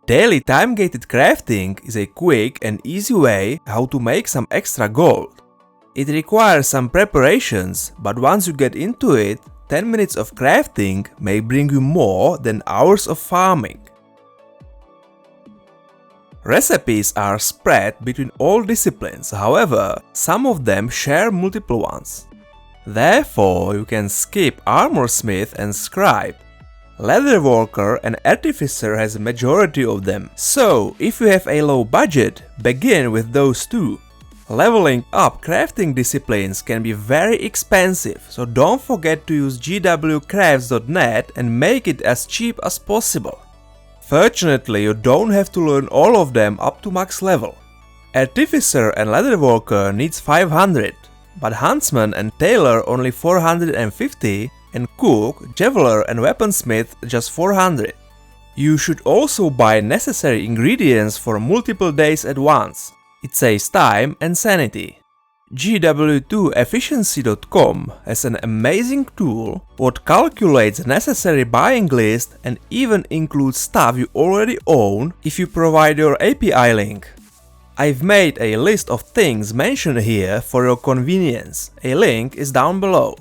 Daily time-gated crafting is a quick and easy way how to make some extra gold. It requires some preparations, but once you get into it, 10 minutes of crafting may bring you more than hours of farming. Recipes are spread between all disciplines, however, some of them share multiple ones. Therefore, you can skip armorsmith and scribe. Leatherworker and artificer has a majority of them, so if you have a low budget, begin with those two. Leveling up crafting disciplines can be very expensive, so don't forget to use gwcrafts.net and make it as cheap as possible. Fortunately, you don't have to learn all of them up to max level. Artificer and Leatherworker needs 500, but Huntsman and Tailor only 450, and Cook, Javeler and Weaponsmith just 400. You should also buy necessary ingredients for multiple days at once. It saves time and sanity. GW2efficiency.com has an amazing tool what calculates necessary buying list and even includes stuff you already own if you provide your API link. I've made a list of things mentioned here for your convenience. A link is down below.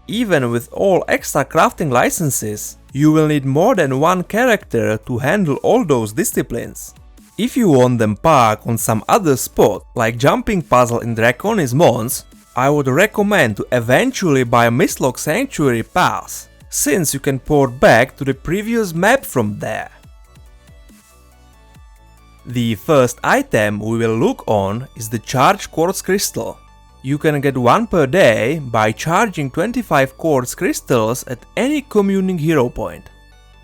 Even with all extra crafting licenses, you will need more than one character to handle all those disciplines. If you want them parked on some other spot, like jumping puzzle in Draconis Mons, I would recommend to eventually buy Mistlock Sanctuary Pass, since you can port back to the previous map from there. The first item we will look on is the Charged Quartz Crystal. You can get one per day by charging 25 quartz crystals at any communing hero point.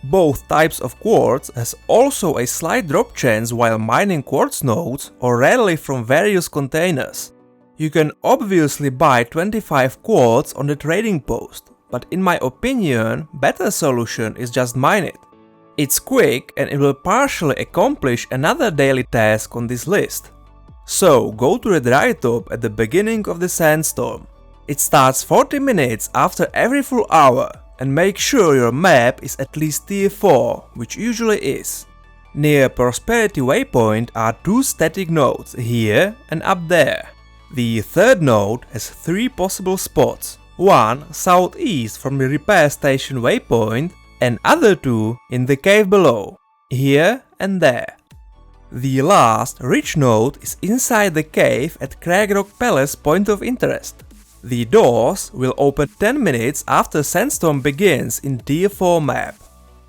Both types of quartz has also a slight drop chance while mining quartz nodes or readily from various containers. You can obviously buy 25 quartz on the trading post, but in my opinion, better solution is just mine it. It's quick and it will partially accomplish another daily task on this list. So go to the dry top at the beginning of the sandstorm. It starts 40 minutes after every full hour, and make sure your map is at least tier 4, which usually is. Near Prosperity Waypoint are two static nodes, here and up there. The third node has 3 possible spots, one southeast from the repair station waypoint and other 2 in the cave below, here and there. The last rich node is inside the cave at Cragrock Palace point of interest. The doors will open 10 minutes after Sandstorm begins in tier 4 map.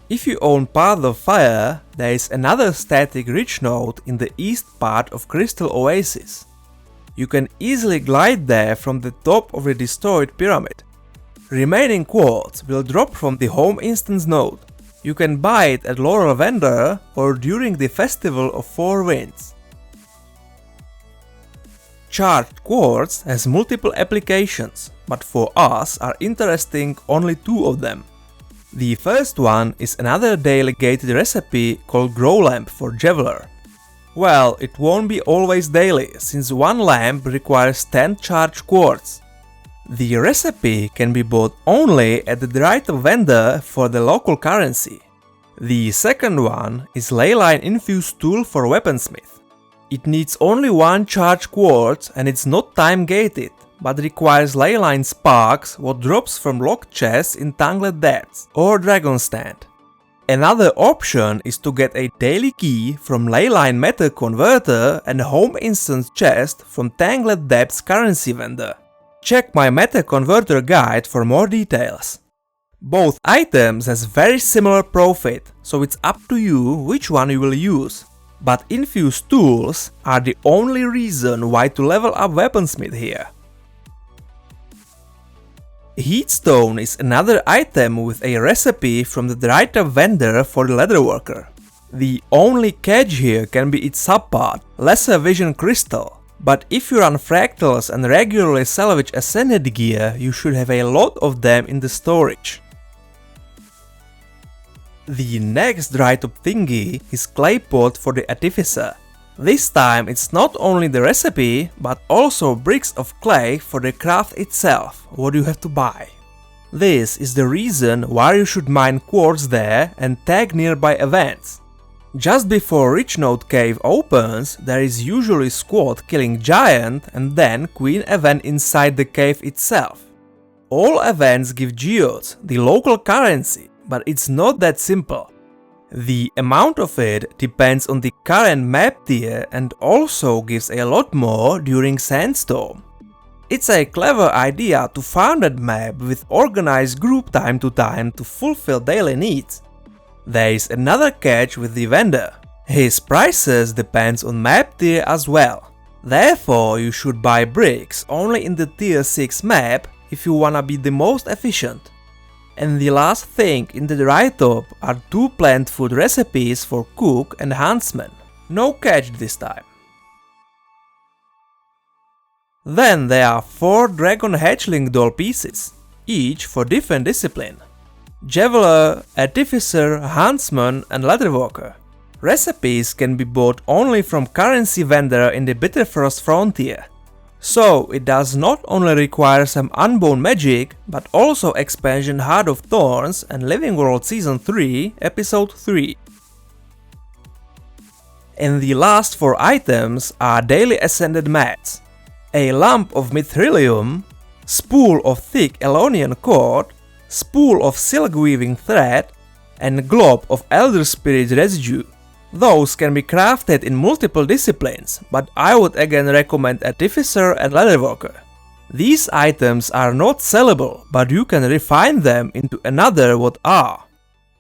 If you own Path of Fire, there is another static rich node in the east part of Crystal Oasis. You can easily glide there from the top of the destroyed pyramid. Remaining quartz will drop from the home instance node. You can buy it at Laurel Vendor or during the Festival of Four Winds. Charged quartz has multiple applications, but for us are interesting only 2 of them. The first one is another daily gated recipe called Grow Lamp for Javeler. Well, it won't be always daily, since one lamp requires 10 charged quartz. The recipe can be bought only at the Drytop vendor for the local currency. The second one is Leyline Infused Tool for Weaponsmith. It needs only 1 charged quartz and it's not time gated, but requires Leyline Sparks what drops from locked chests in Tangled Depths or Dragon Stand. Another option is to get a daily key from Leyline Metal Converter and a home instance chest from Tangled Depths currency vendor. Check my Meta Converter guide for more details. Both items has very similar profit, so it's up to you which one you will use. But infused tools are the only reason why to level up Weaponsmith here. Heatstone is another item with a recipe from the Drytop vendor for the Leatherworker. The only catch here can be its subpart, Lesser Vision Crystal. But if you run fractals and regularly salvage Ascended gear, you should have a lot of them in the storage. The next Drytop thingy is Claypot for the Artificer. This time it's not only the recipe, but also bricks of clay for the craft itself, what you have to buy. This is the reason why you should mine quartz there and tag nearby events. Just before Richnote Cave opens, there is usually squad killing giant and then queen event inside the cave itself. All events give geodes, the local currency, but it's not that simple. The amount of it depends on the current map tier and also gives a lot more during Sandstorm. It's a clever idea to farm that map with organized group time to fulfill daily needs. There is another catch with the vendor. His prices depends on map tier as well. Therefore, you should buy bricks only in the tier 6 map if you wanna be the most efficient. And the last thing in the write-up are 2 plant food recipes for cook and huntsman. No catch this time. Then there are 4 dragon hatchling doll pieces, each for different discipline. Javeler, Artificer, Huntsman and Leatherwalker. Recipes can be bought only from currency vendor in the Bitterfrost Frontier. So it does not only require some Unbound magic, but also expansion Heart of Thorns and Living World Season 3, Episode 3. And the last 4 items are daily ascended mats. A lump of Mithrilium, spool of thick Elonian cord, spool of silk weaving thread, and glob of Elder Spirit residue. Those can be crafted in multiple disciplines, but I would again recommend Artificer and Leatherwalker. These items are not sellable, but you can refine them into another what are.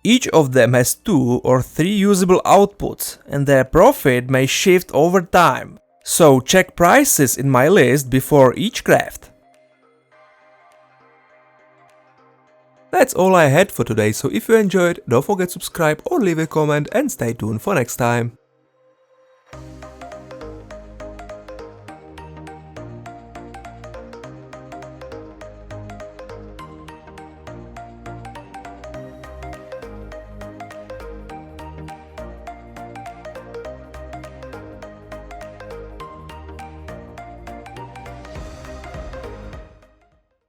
Each of them has 2 or 3 usable outputs, and their profit may shift over time, so check prices in my list before each craft. That's all I had for today, so if you enjoyed, don't forget to subscribe or leave a comment and stay tuned for next time.